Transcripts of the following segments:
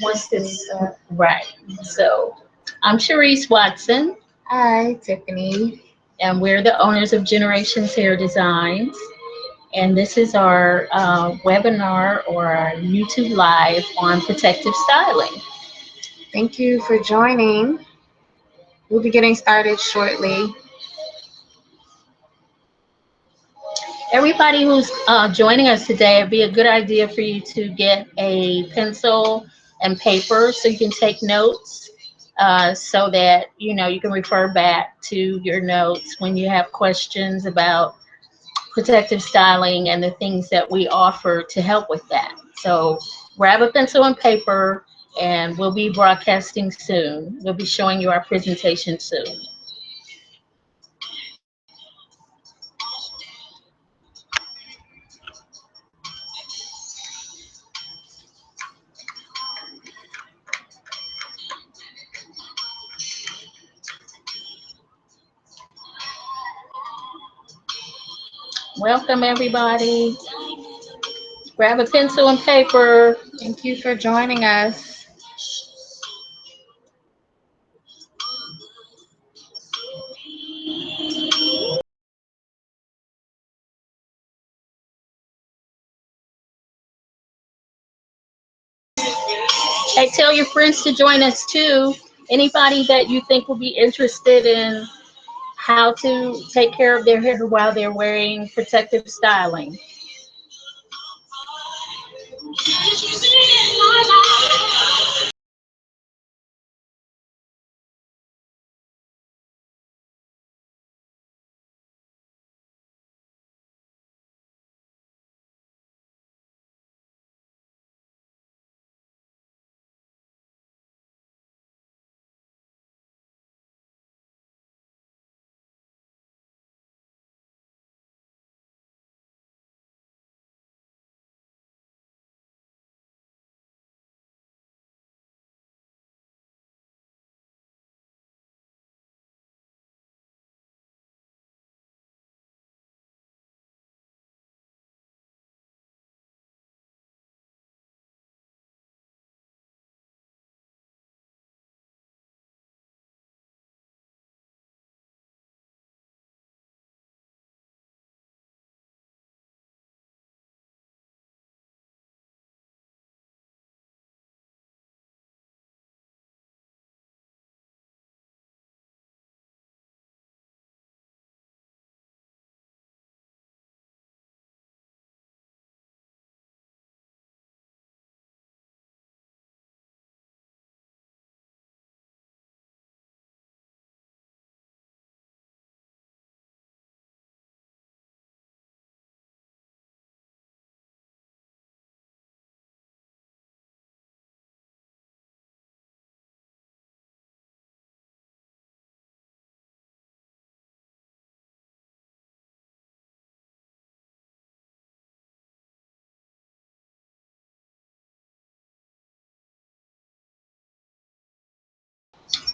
once this, right. So I'm Sharice Watson, Hi, Tiffany. and we're the owners of Generations Hair Designs. And this is our webinar or our YouTube live on protective styling. Thank you for joining. We'll be getting started shortly. Everybody who's joining us today, it'd be a good idea for you to get a pencil and paper so you can take notes, so that you can refer back to your notes when you have questions about protective styling and the things that we offer to help with that. So grab a pencil and paper, and we'll be broadcasting soon. We'll be showing you our presentation soon. Welcome, everybody. Grab a pencil and paper. Thank you for joining us. Hey, tell your friends to join us too. Anybody that you think will be interested in how to take care of their hair while they're wearing protective styling.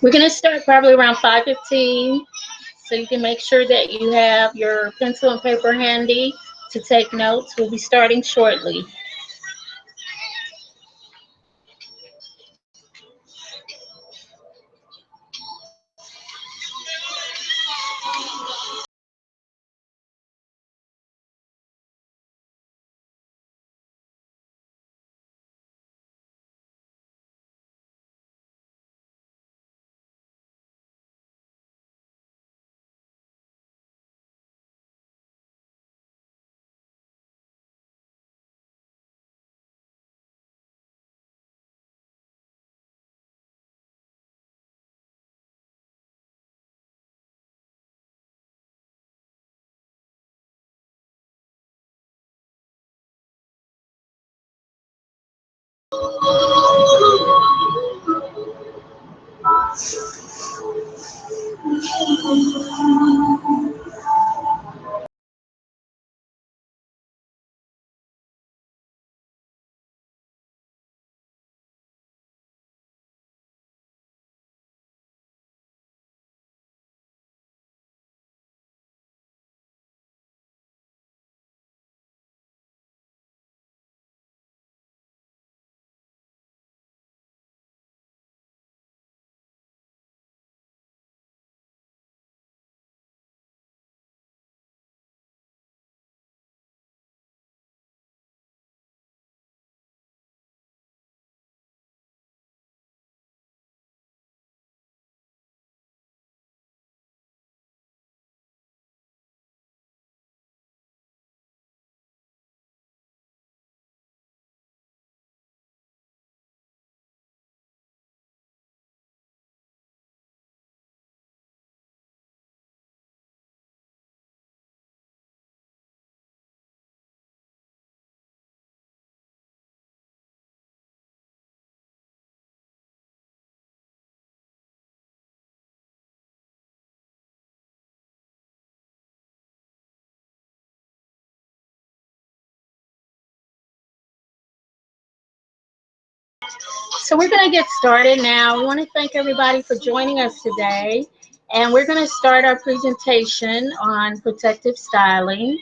We're going to start probably around 5:15, so you can make sure that you have your pencil and paper handy to take notes. We'll be starting shortly. So we're going to get started now. We want to thank everybody for joining us today. And we're going to start our presentation on protective styling.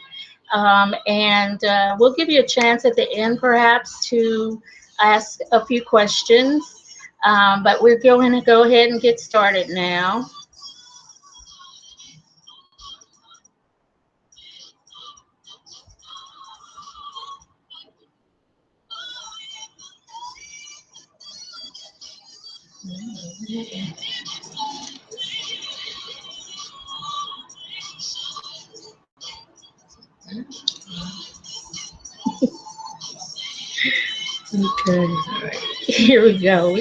And we'll give you a chance at the end, perhaps, to ask a few questions. But we're going to go ahead and get started now. Okay, all right. Here we go.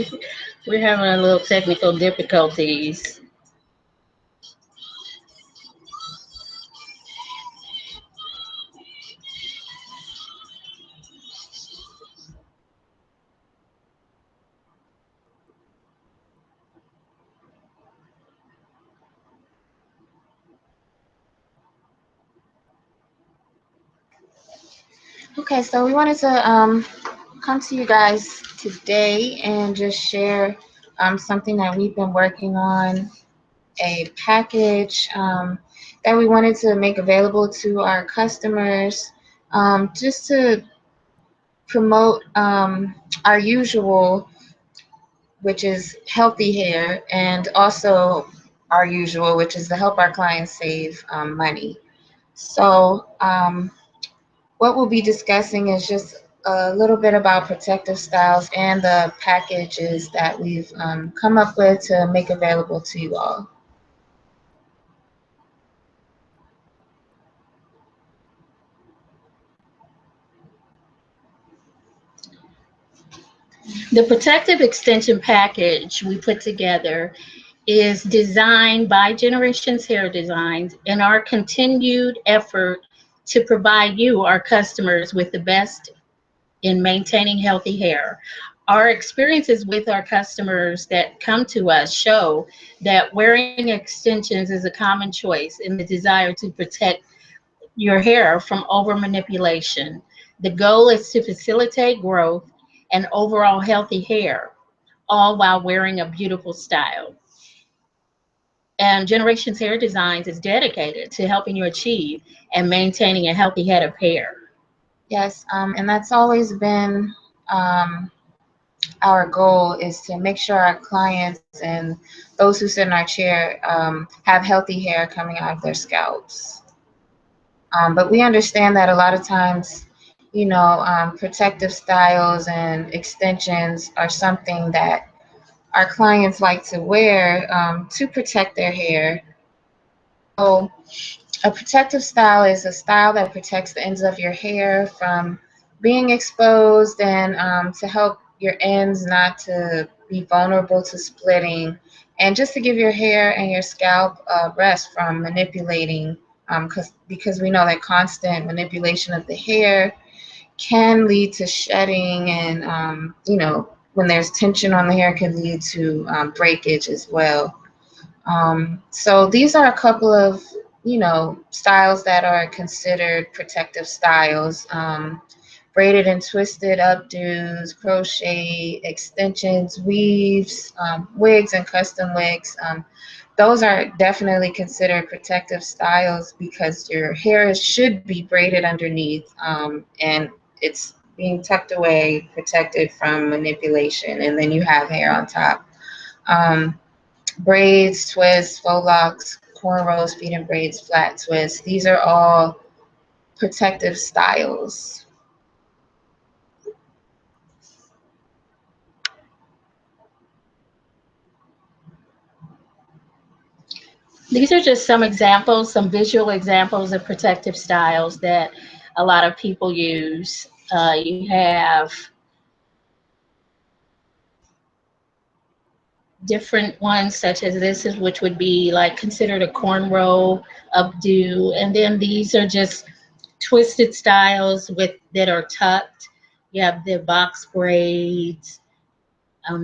We're having a little technical difficulties. Okay, so we wanted to come to you guys today and just share something that we've been working on, a package that we wanted to make available to our customers, just to promote our usual, which is healthy hair, and also our usual, which is to help our clients save money. So what we'll be discussing is just a little bit about protective styles and the packages that we've come up with to make available to you all. The protective extension package we put together is designed by Generations Hair Designs in our continued effort to provide you, our customers, with the best in maintaining healthy hair. Our experiences with our customers that come to us show that wearing extensions is a common choice in the desire to protect your hair from over manipulation. The goal is to facilitate growth and overall healthy hair, all while wearing a beautiful style. And Generations Hair Designs is dedicated to helping you achieve and maintaining a healthy head of hair. Yes, and that's always been our goal, is to make sure our clients and those who sit in our chair have healthy hair coming out of their scalps. But we understand that a lot of times, protective styles and extensions are something that our clients like to wear to protect their hair. So a protective style is a style that protects the ends of your hair from being exposed, and to help your ends not to be vulnerable to splitting, and just to give your hair and your scalp rest from manipulating, because we know that constant manipulation of the hair can lead to shedding, and when there's tension on the hair, can lead to breakage as well. So these are a couple of, styles that are considered protective styles. Braided and twisted updos, crochet, extensions, weaves, wigs, and custom wigs. Those are definitely considered protective styles because your hair should be braided underneath, and it's being tucked away, protected from manipulation, and then you have hair on top. Um, Braids, twists, faux locks, cornrows, feet and braids, flat twists. These are all protective styles. These are just some examples, some visual examples of protective styles that a lot of people use. You have different ones such as this, is which would be like considered a cornrow updo, and then these are just twisted styles with that are tucked. You have the box braids.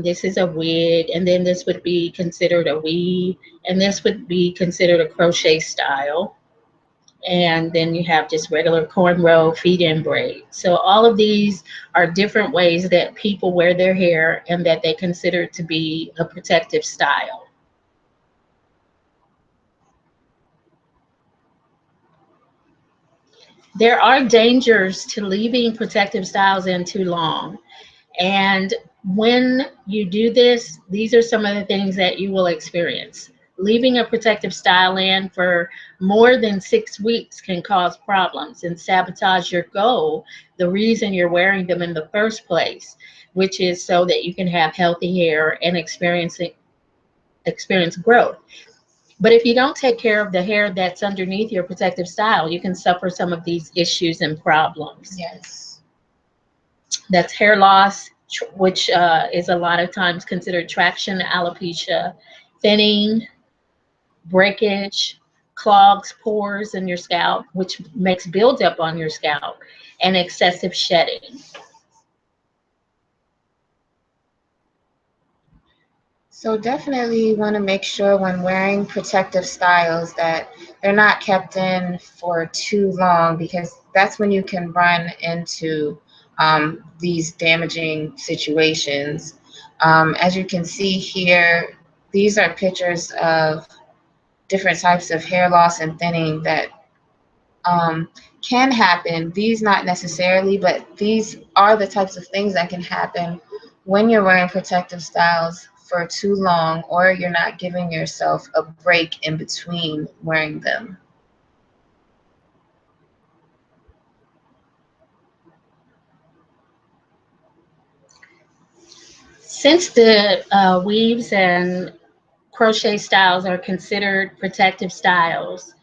This is a wig, and then this would be considered a weave, and this would be considered a crochet style. And then you have just regular cornrow, feed-in braid. So all of these are different ways that people wear their hair and that they consider to be a protective style. There are dangers to leaving protective styles in too long. And when you do this, these are some of the things that you will experience. Leaving a protective style in for more than 6 weeks can cause problems and sabotage your goal, the reason you're wearing them in the first place, which is so that you can have healthy hair and experience growth. But if you don't take care of the hair that's underneath your protective style, you can suffer some of these issues and problems. Yes. That's hair loss, which is a lot of times considered traction alopecia, thinning, breakage, clogs pores in your scalp, which makes buildup on your scalp, and excessive shedding. So definitely you want to make sure when wearing protective styles that they're not kept in for too long, because that's when you can run into these damaging situations. As you can see here, these are pictures of different types of hair loss and thinning that um, can happen. These not necessarily, but these are the types of things that can happen when you're wearing protective styles for too long, or you're not giving yourself a break in between wearing them. Since the weaves and crochet styles are considered protective styles,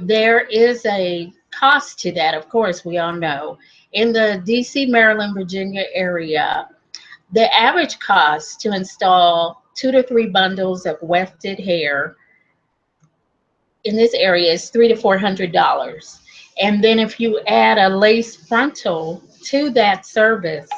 there is a cost to that, of course, we all know. In the DC, Maryland, Virginia area, the average cost to install 2 to 3 bundles of wefted hair in this area is $300 to $400. And then if you add a lace frontal to that service,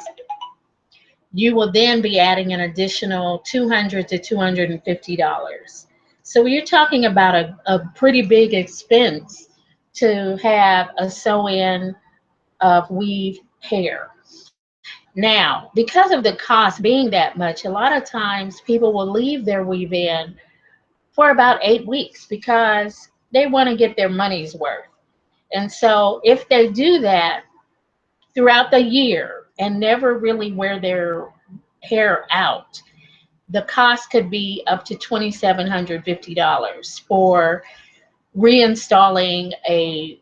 you will then be adding an additional $200 to $250. So you're talking about a pretty big expense to have a sew-in of weave hair. Now, because of the cost being that much, a lot of times people will leave their weave in for about 8 weeks because they want to get their money's worth. And so if they do that throughout the year and never really wear their hair out, the cost could be up to $2,750 for reinstalling a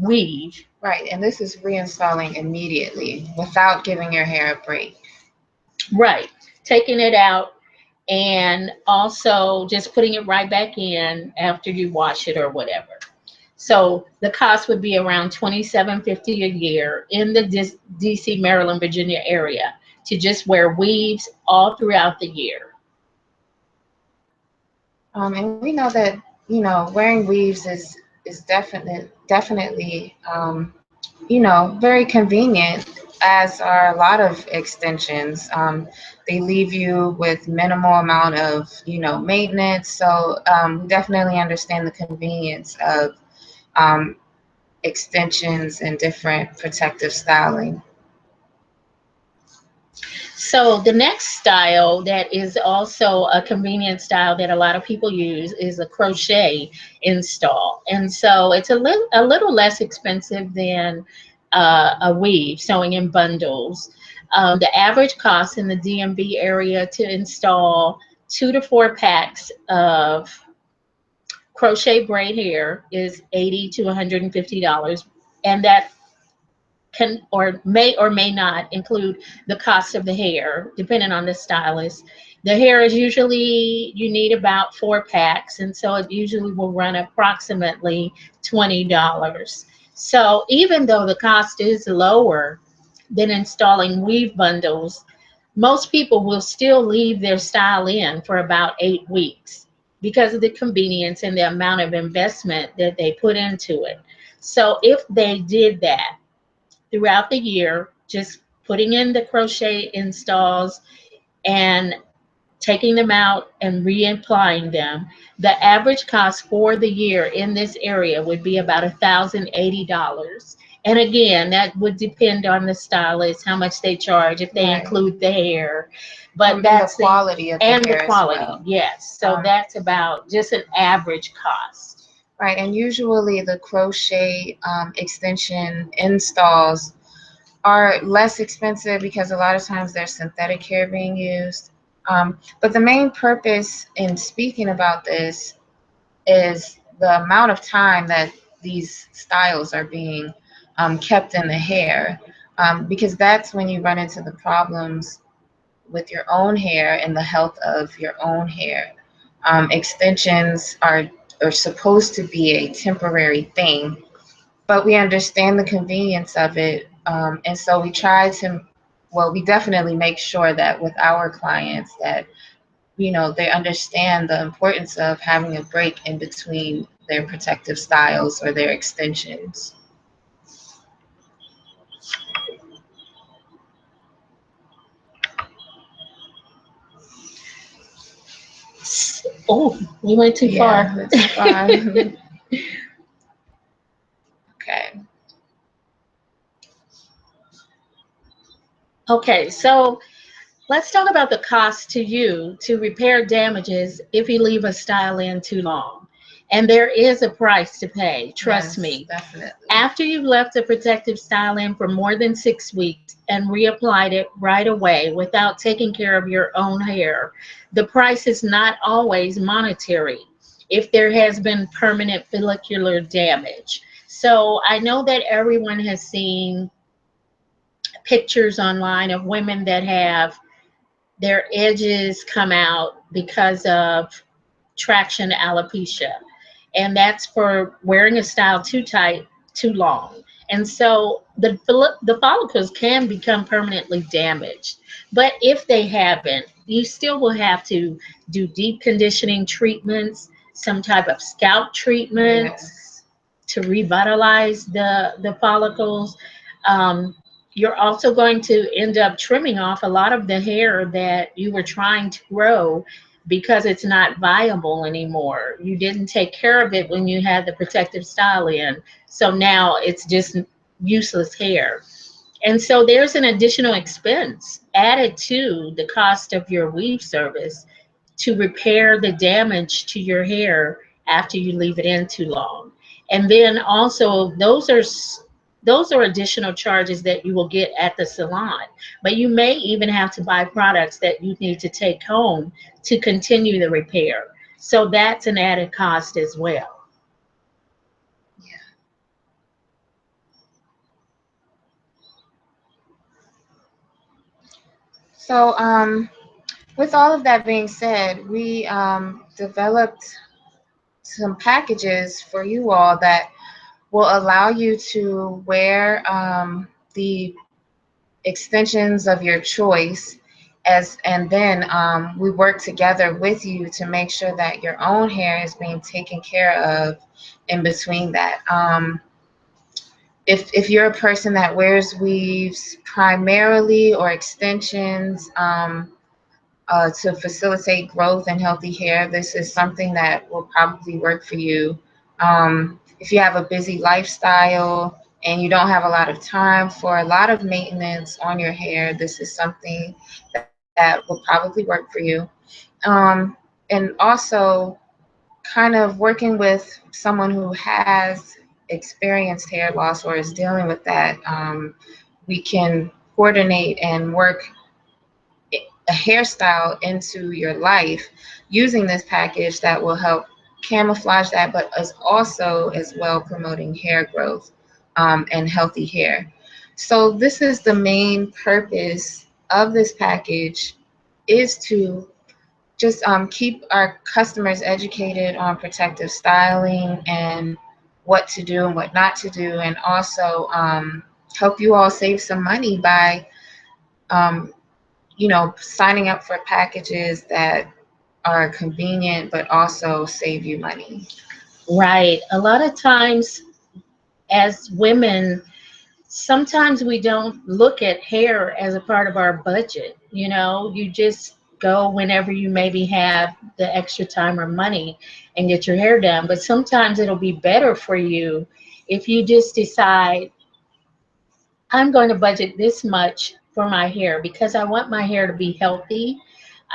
weave. Right, and this is reinstalling immediately without giving your hair a break. Right. Taking it out and also just putting it right back in after you wash it or whatever. So the cost would be around $2,750 a year in the DC, Maryland, Virginia area to just wear weaves all throughout the year. And we know that wearing weaves is definitely very convenient, as are a lot of extensions. They leave you with minimal amount of maintenance. So we definitely understand the convenience of um, extensions and different protective styling. So the next style that is also a convenient style that a lot of people use is a crochet install. And so it's a little less expensive than a weave, sewing in bundles. The average cost in the DMV area to install 2 to 4 packs of crochet braid hair is $80 to $150. And that can or may not include the cost of the hair, depending on the stylist. The hair is usually, you need about 4 packs, and so it usually will run approximately $20. So even though the cost is lower than installing weave bundles, most people will still leave their style in for about 8 weeks because of the convenience and the amount of investment that they put into it. So if they did that throughout the year, just putting in the crochet installs and taking them out and reapplying them, the average cost for the year in this area would be about $1,080. And again, that would depend on the stylist, how much they charge, if they Right. include the hair. But And that's the quality of the and the hair as quality, well. yes. So that's about just an average cost. Right, and usually the crochet extension installs are less expensive because a lot of times there's synthetic hair being used. But the main purpose in speaking about this is the amount of time that these styles are being kept in the hair, because that's when you run into the problems with your own hair and the health of your own hair. Extensions are supposed to be a temporary thing, but we understand the convenience of it. And so we try to, well, we definitely make sure that with our clients that, they understand the importance of having a break in between their protective styles or their extensions. Oh, we went too Yeah, far. that's fine. Okay. Okay, so let's talk about the cost to you to repair damages if you leave a style in too long. And there is a price to pay, trust Yes, me. definitely. After you've left a protective style in for more than 6 weeks and reapplied it right away without taking care of your own hair, the price is not always monetary if there has been permanent follicular damage. So I know that everyone has seen pictures online of women that have their edges come out because of traction alopecia. And that's for wearing a style too tight, too long. And so the follicles can become permanently damaged. But if they haven't, you still will have to do deep conditioning treatments, some type of scalp treatments Yes. to revitalize the follicles. Um, you're also going to end up trimming off a lot of the hair that you were trying to grow because it's not viable anymore. You didn't take care of it when you had the protective style in, so now it's just useless hair. And so there's an additional expense added to the cost of your weave service to repair the damage to your hair after you leave it in too long. And then also those are additional charges that you will get at the salon. But you may even have to buy products that you need to take home to continue the repair. So that's an added cost as well. Yeah. So, with all of that being said, we developed some packages for you all that will allow you to wear the extensions of your choice and then we work together with you to make sure that your own hair is being taken care of in between that. If you're a person that wears weaves primarily or extensions to facilitate growth and healthy hair, this is something that will probably work for you. If you have a busy lifestyle and you don't have a lot of time for a lot of maintenance on your hair, this is something that will probably work for you. And also, kind of working with someone who has experienced hair loss or is dealing with that, we can coordinate and work a hairstyle into your life using this package that will help camouflage that, but is also as well promoting hair growth and healthy hair. So this is the main purpose of this package, is to just keep our customers educated on protective styling and what to do and what not to do, and also help you all save some money by um, signing up for packages that are convenient but also save you money. Right. A lot of times as women, sometimes we don't look at hair as a part of our budget. You just go whenever you maybe have the extra time or money and get your hair done. But sometimes it'll be better for you if you just decide, I'm going to budget this much for my hair because I want my hair to be healthy.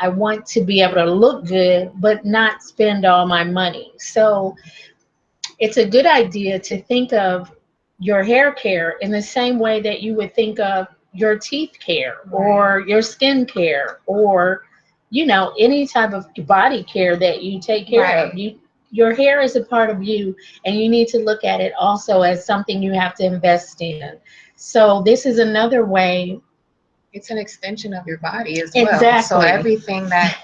I want to be able to look good, but not spend all my money. So it's a good idea to think of your hair care in the same way that you would think of your teeth care or your skin care or any type of body care that you take care of. Your hair is a part of you, and you need to look at it also as something you have to invest in. So this is another way. It's an extension of your body as well. Exactly. So everything that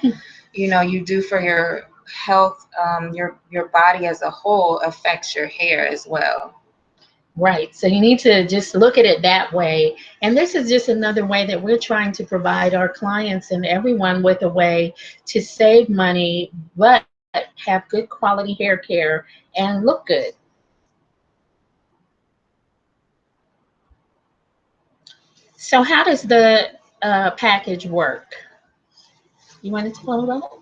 you do for your health, your body as a whole affects your hair as well. Right. So you need to just look at it that way. And this is just another way that we're trying to provide our clients and everyone with a way to save money, but have good quality hair care and look good. So how does the package work? You want to tell them about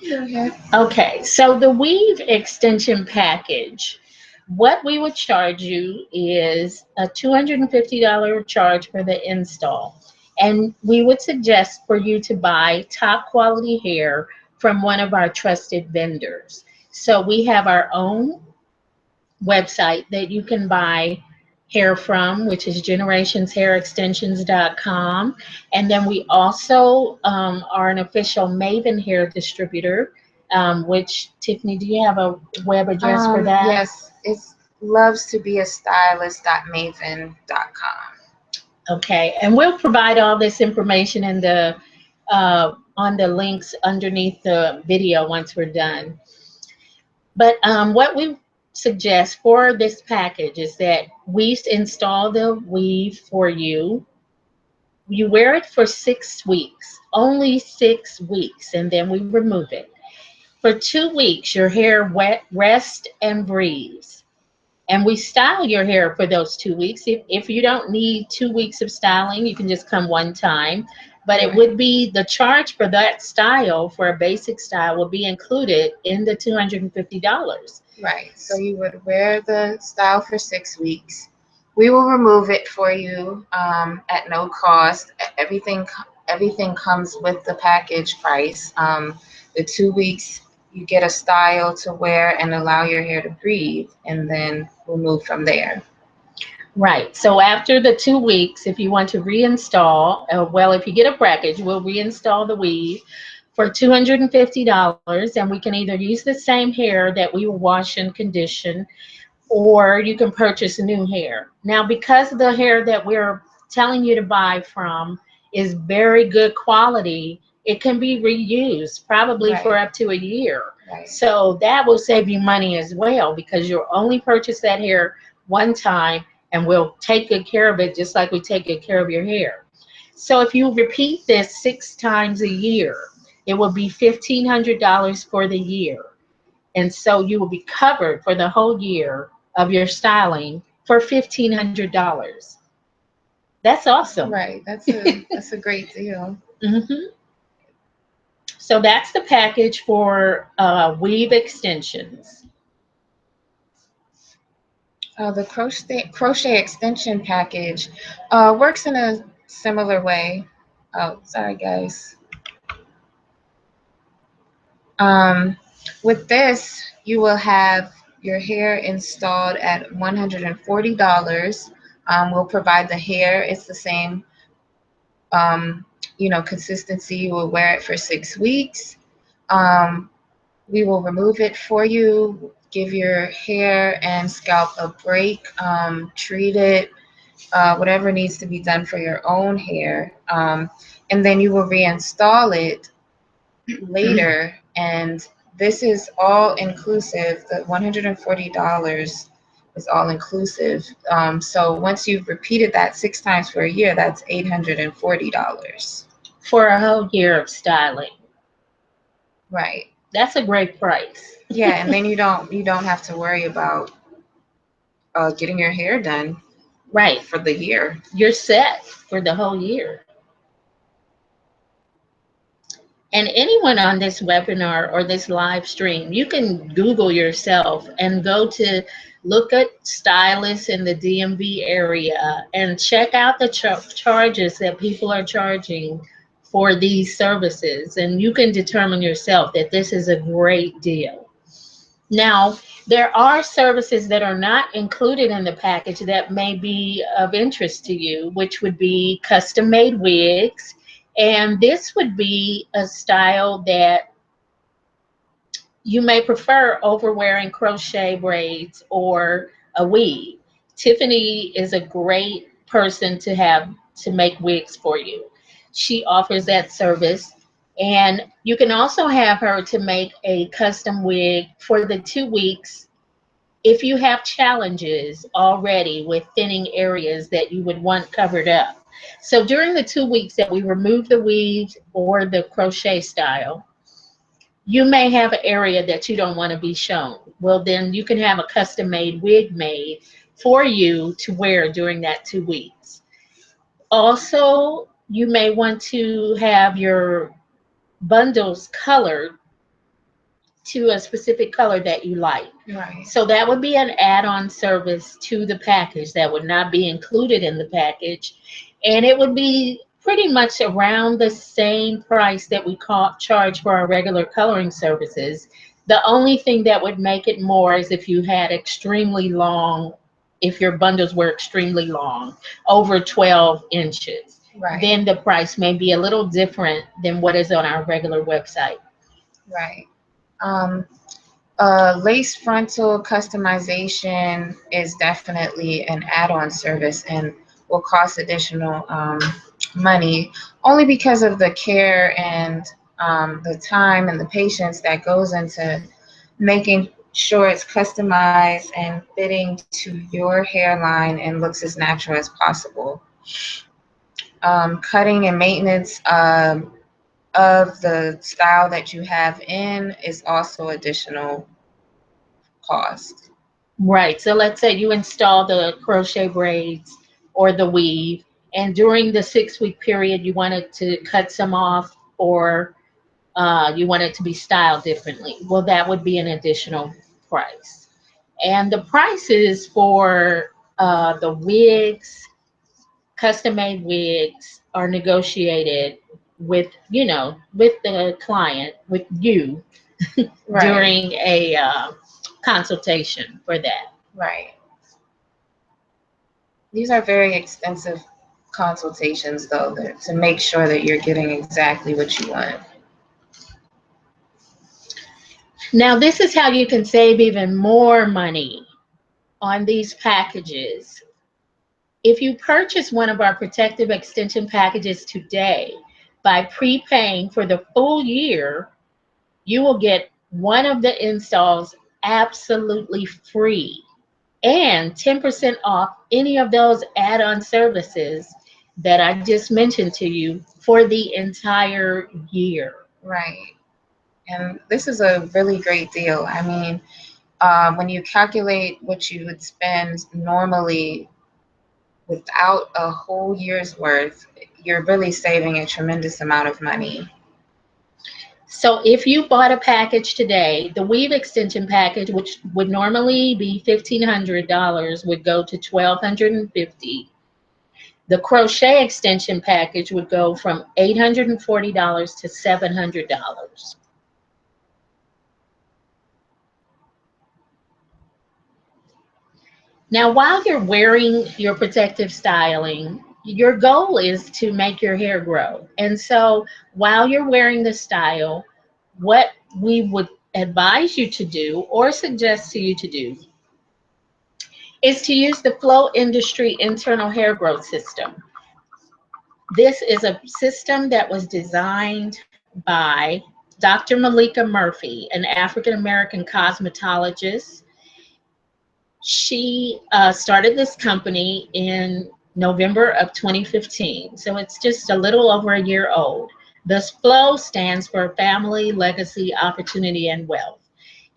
it? Okay. So the weave extension package, what we would charge you is a $250 charge for the install. And we would suggest for you to buy top quality hair from one of our trusted vendors. So we have our own website that you can buy hair from, which is generationshairextensions.com. And then we also are an official Maven hair distributor, which, Tiffany, do you have a web address for that? Yes, it's loves to be a stylist.maven.com. Okay, and we'll provide all this information in the on the links underneath the video once we're done. But what we suggest for this package is that we install the weave for you. You wear it for 6 weeks, only 6 weeks, and then we remove it. For 2 weeks, your hair wet, rest and breathes. And we style your hair for those 2 weeks. If you don't need 2 weeks of styling, you can just come one time. But it would be the charge for that style, for a basic style, will be included in the $250. Right. So you would wear the style for 6 weeks. We will remove it for you at no cost. Everything comes with the package price. The 2 weeks you get a style to wear and allow your hair to breathe, and then we'll move from there. Right. So after the 2 weeks, if you want to reinstall, well, if you get a package, we'll reinstall the weave for $250, and we can either use the same hair that we will wash and condition, or you can purchase new hair. Now, because the hair that we're telling you to buy from is very good quality, it can be reused probably for up to a year. So that will save you money as well, because you'll only purchase that hair one time, and we'll take good care of it just like we take good care of your hair. So if you repeat this 6 times a year, it will be $1,500 for the year. And so you will be covered for the whole year of your styling for $1,500. That's awesome. Right. That's a great deal. Mm-hmm. So that's the package for weave extensions. The crochet extension package works in a similar way. Oh, sorry, guys. With this, you will have your hair installed at $140. We'll provide the hair. It's the same, consistency. You will wear it for 6 weeks. We will remove it for you, give your hair and scalp a break, treat it, whatever needs to be done for your own hair. And then you will reinstall it later. And this is all inclusive. The $140 is all inclusive. So once you've repeated that 6 times for a year, that's $840. For a whole year of styling. Right. That's a great price. Yeah, and then you don't have to worry about getting your hair done. Right. For the year. You're set for the whole year. And anyone on this webinar or this live stream, you can Google yourself and go to look at stylists in the DMV area and check out the charges that people are charging for these services. And you can determine yourself that this is a great deal. Now, there are services that are not included in the package that may be of interest to you, which would be custom made wigs. And this would be a style that you may prefer over wearing crochet braids or a weave. Tiffany is a great person to have to make wigs for you. She offers that service. And you can also have her to make a custom wig for the 2 weeks if you have challenges already with thinning areas that you would want covered up. So during the 2 weeks that we remove the weave or the crochet style, you may have an area that you don't want to be shown. Well, then you can have a custom made wig made for you to wear during that 2 weeks. Also, you may want to have your bundles colored to a specific color that you like. Right. So that would be an add-on service to the package that would not be included in the package. And it would be pretty much around the same price that we charge for our regular coloring services. The only thing that would make it more is if you had extremely long, if your bundles were extremely long, over 12 inches. Right. Then the price may be a little different than what is on our regular website. Right. Um, Lace frontal customization is definitely an add-on service and will cost additional money only because of the care and the time and the patience that goes into making sure it's customized and fitting to your hairline and looks as natural as possible. Cutting and maintenance of the style that you have in is also additional cost. Right. So let's say you install the crochet braids or the weave, and during the 6 week period, you wanted to cut some off or you want it to be styled differently. Well, that would be an additional price. And the prices for the wigs, custom made wigs, are negotiated with, with the client, with you Right. during a consultation for that. Right. These are very extensive consultations, though, to make sure that you're getting exactly what you want. Now, this is how you can save even more money on these packages. If you purchase one of our protective extension packages today by prepaying for the full year, you will get one of the installs absolutely free and 10% off any of those add-on services that I just mentioned to you for the entire year. Right. And this is a really great deal. I mean, when you calculate what you would spend normally without a whole year's worth, you're really saving a tremendous amount of money. So if you bought a package today, the weave extension package, which would normally be $1,500, would go to $1,250. The crochet extension package would go from $840 to $700. Now, while you're wearing your protective styling, your goal is to make your hair grow. And so while you're wearing the style, what we would advise you to do or suggest to you to do is to use the Flow Industry Internal Hair Growth System. This is a system that was designed by Dr. Malika Murphy, an African American cosmetologist. She started this company in November of 2015, so it's just a little over a year old. This FLOW stands for Family, Legacy, Opportunity, and Wealth.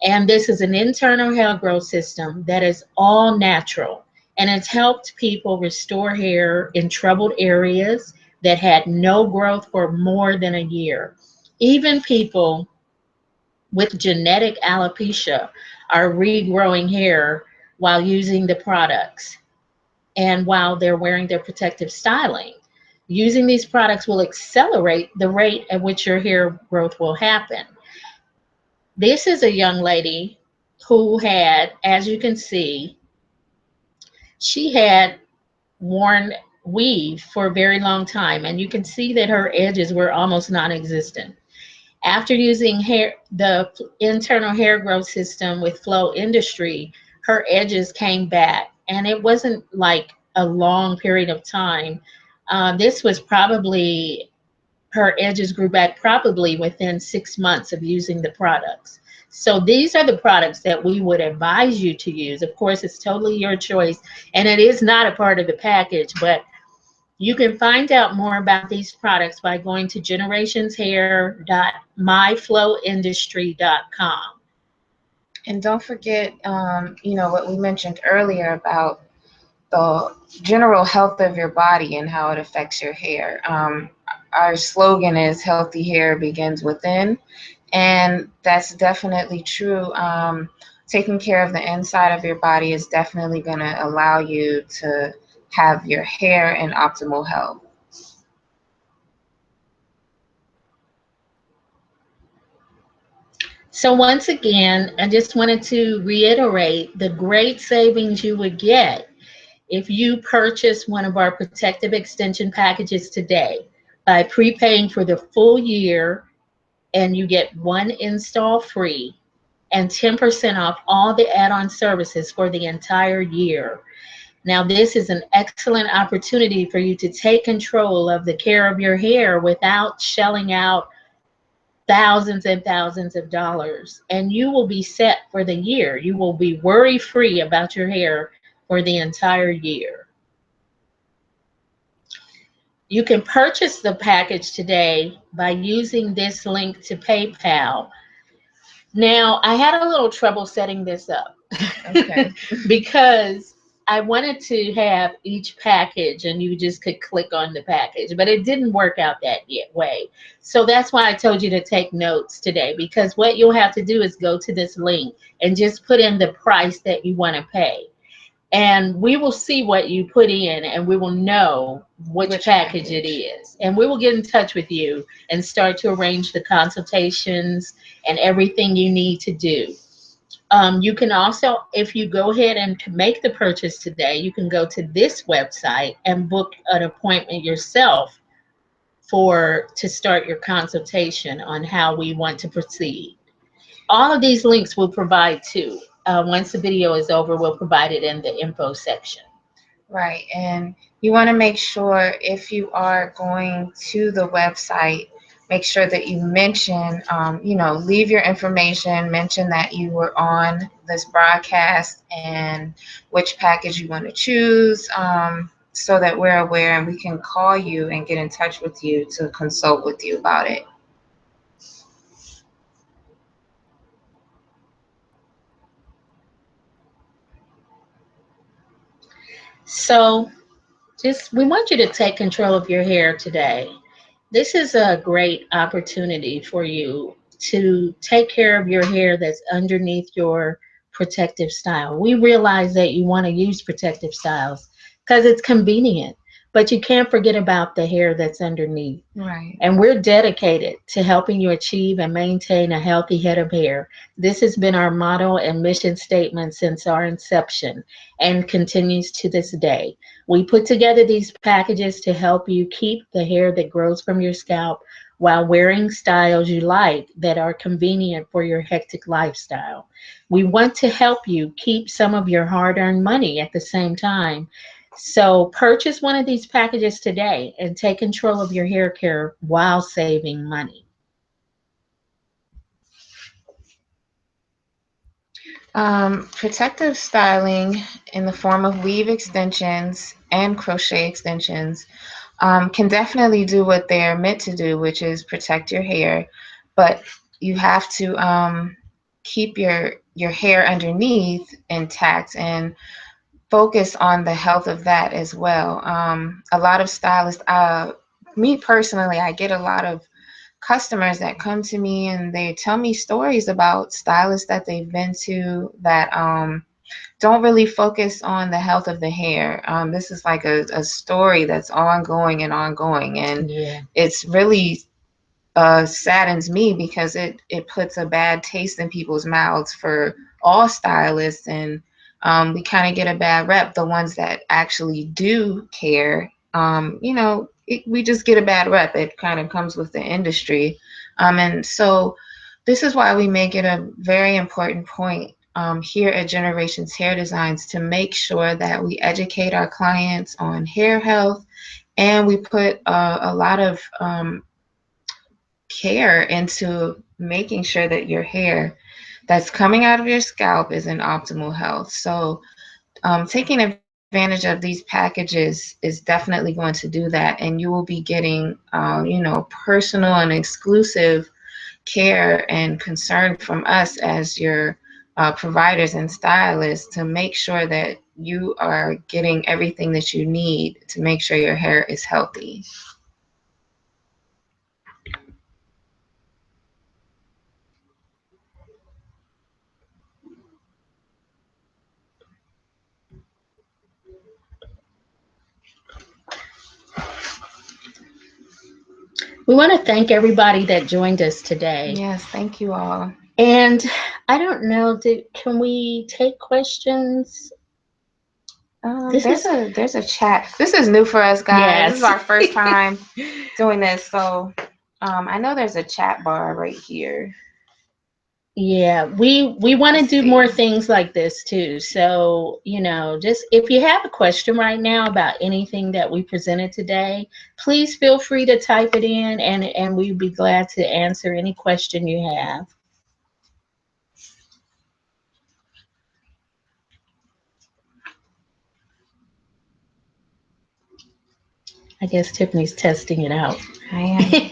And this is an internal hair growth system that is all natural. And it's helped people restore hair in troubled areas that had no growth for more than a year. Even people with genetic alopecia are regrowing hair while using the products and while they're wearing their protective styling. Using these products will accelerate the rate at which your hair growth will happen. This is a young lady who had, as you can see, she had worn weave for a very long time, and you can see that her edges were almost non-existent. After using the internal hair growth system with Flow Industry, her edges came back, and it wasn't like a long period of time. This was probably, her edges grew back probably within 6 months of using the products. So these are the products that we would advise you to use. Of course, it's totally your choice, and it is not a part of the package, but you can find out more about these products by going to generationshair.myflowindustry.com. And don't forget, what we mentioned earlier about the general health of your body and how it affects your hair. Our slogan is "Healthy hair begins within," and that's definitely true. Taking care of the inside of your body is definitely going to allow you to have your hair in optimal health. So once again, I just wanted to reiterate the great savings you would get if you purchase one of our protective extension packages today by prepaying for the full year, and you get one install free and 10% off all the add-on services for the entire year. Now, this is an excellent opportunity for you to take control of the care of your hair without shelling out thousands and thousands of dollars, and you will be set for the year. You will be worry-free about your hair for the entire year. You can purchase the package today by using this link to PayPal. Now, I had a little trouble setting this up. Okay. Because I wanted to have each package and you just could click on the package, but it didn't work out that way. So that's why I told you to take notes today, because what you'll have to do is go to this link and just put in the price that you want to pay. And we will see what you put in, and we will know which package it is. And we will get in touch with you and start to arrange the consultations and everything you need to do. You can also, if you go ahead and make the purchase today, you can go to this website and book an appointment yourself to start your consultation on how we want to proceed. All of these links we'll provide too. Once the video is over, we'll provide it in the info section. Right, and you want to make sure if you are going to the website, make sure that you mention, leave your information, mention that you were on this broadcast and which package you want to choose, so that we're aware and we can call you and get in touch with you to consult with you about it. So we want you to take control of your hair today. This is a great opportunity for you to take care of your hair that's underneath your protective style. We realize that you want to use protective styles because it's convenient, but you can't forget about the hair that's underneath. Right. And we're dedicated to helping you achieve and maintain a healthy head of hair. This has been our motto and mission statement since our inception and continues to this day. We put together these packages to help you keep the hair that grows from your scalp while wearing styles you like that are convenient for your hectic lifestyle. We want to help you keep some of your hard-earned money at the same time. So purchase one of these packages today and take control of your hair care while saving money. Protective styling in the form of weave extensions and crochet extensions can definitely do what they're meant to do, which is protect your hair, but you have to keep your hair underneath intact and focus on the health of that as well. A lot of stylists, me personally, I get a lot of customers that come to me and they tell me stories about stylists that they've been to that don't really focus on the health of the hair. This is like a story that's ongoing and ongoing, and Yeah. it's really saddens me because it puts a bad taste in people's mouths for all stylists, and we kind of get a bad rep. The ones that actually do care, we just get a bad rep. It kind of comes with the industry, and so this is why we make it a very important point here at Generations Hair Designs to make sure that we educate our clients on hair health, and we put a lot of care into making sure that your hair that's coming out of your scalp is in optimal health. So taking advantage of these packages is definitely going to do that, and you will be getting personal and exclusive care and concern from us as your providers and stylists to make sure that you are getting everything that you need to make sure your hair is healthy. We want to thank everybody that joined us today. Yes, thank you all. And I don't know, can we take questions? There's a chat. This is new for us, guys. Yes. This is our first time doing this, so I know there's a chat bar right here. Yeah, we want to do more things like this too. So, just if you have a question right now about anything that we presented today, please feel free to type it in, and we'd be glad to answer any question you have. I guess Tiffany's testing it out. I am.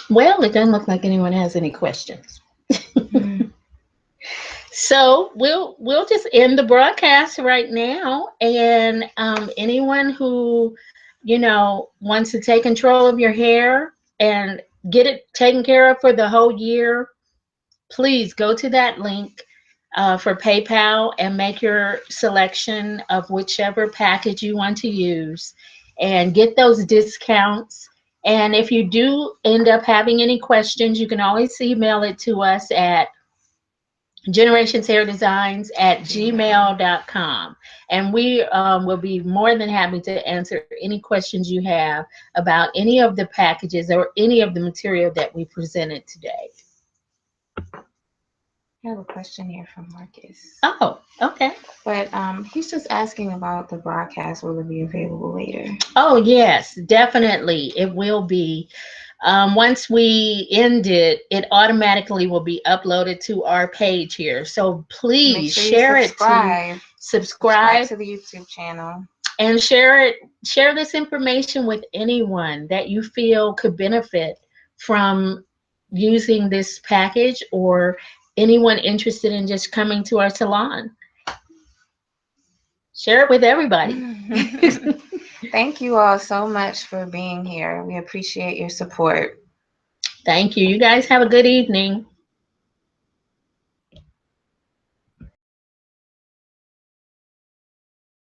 Well, it doesn't look like anyone has any questions. So we'll just end the broadcast right now, and anyone who wants to take control of your hair and get it taken care of for the whole year, please go to that link for PayPal and make your selection of whichever package you want to use and get those discounts. And if you do end up having any questions, you can always email it to us at generationshairdesigns@gmail.com, and we will be more than happy to answer any questions you have about any of the packages or any of the material that we presented today. I have a question here from Marcus. Oh, okay. But he's just asking about the broadcast. Will it be available later? Oh, yes, definitely. It will be. Once we end it, it automatically will be uploaded to our page here. So please share it to subscribe to the YouTube channel and share this information with anyone that you feel could benefit from using this package, or anyone interested in just coming to our salon. Share it with everybody. Thank you all so much for being here. We appreciate your support. Thank you. You guys have a good evening.